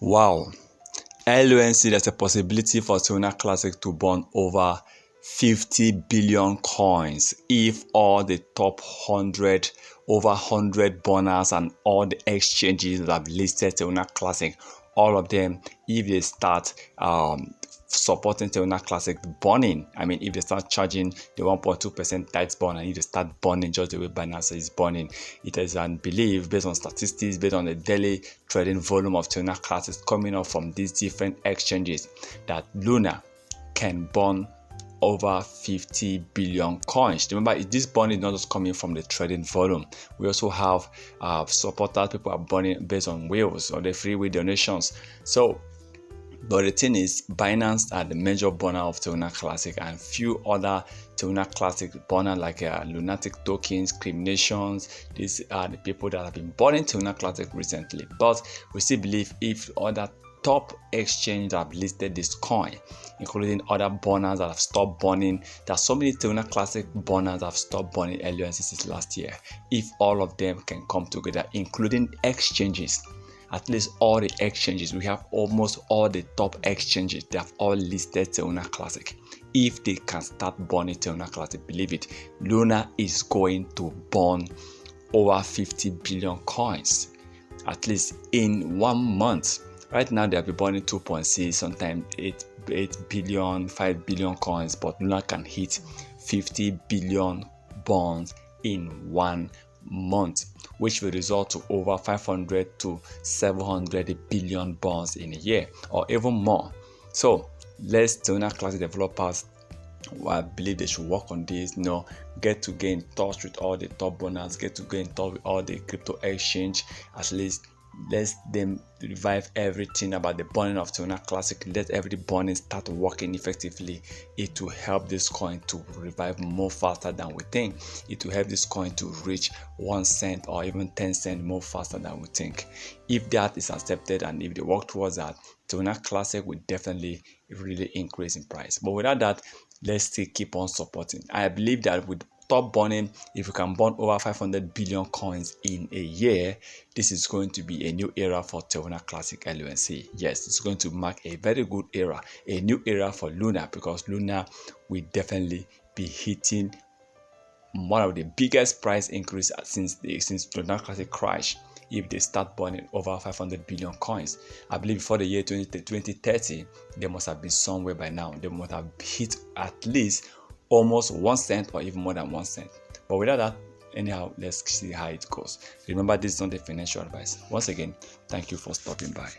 Wow. LUNC, there's a possibility for Terra Classic to burn over 50 billion coins if all the top 100, over 100 burners and all the exchanges that have listed Terra Classic, all of them, if they start supporting Terra Classic burning. I mean, if they start charging the 1.2% tax burn, and if they start burning just the way Binance is burning, it is unbelievable based on statistics, based on the daily trading volume of Terra Classic coming up from these different exchanges, that Luna can burn over 50 billion coins. Remember, this burn is not just coming from the trading volume. We also have supporters, people are burning based on whales or the free will donations. So, but the thing is, Binance are the major burner of Terra Classic, and few other Terra Classic burner like lunatic tokens, criminations. These are the people that have been burning Terra Classic recently. But we still believe if other top exchange that have listed this coin, including other burners that have stopped burning, there are so many Terra Classic burners that have stopped burning LUNC since last year. If all of them can come together, including exchanges, at least all the exchanges, we have almost all the top exchanges, they have all listed Terra Classic. If they can start burning Terra Classic, believe it, Luna is going to burn over 50 billion coins, at least in 1 month. Right now, they have been burning 2.6, sometimes 8 billion, 5 billion coins, but Luna can hit 50 billion burns in 1 month, which will result to over 500 to 700 billion burns in a year or even more. So let's Terra Classic developers, I believe they should work on this, get in touch with all the top burners, get in touch with all the crypto exchange, at least let them revive everything about the burning of Terra Classic. Let every burning start working effectively. It will help this coin to revive more faster than we think. It will help this coin to reach 1 cent or even 10 cents more faster than we think. If that is accepted and if they work towards that, Terra Classic will definitely really increase in price. But without that, let's still keep on supporting. I believe that with top burning, if you can burn over 500 billion coins in a year, this is going to be a new era for Terra Classic LUNC. Yes, it's going to mark a very good era, a new era for Luna, because Luna will definitely be hitting one of the biggest price increase since Terra Classic crash. If they start burning over 500 billion coins, I believe before the year 2030, they must have been somewhere by now. They must have hit at least almost 1 cent or even more than 1 cent. But without that, anyhow, let's see how it goes. Remember, this is not a financial advice. Once again, thank you for stopping by.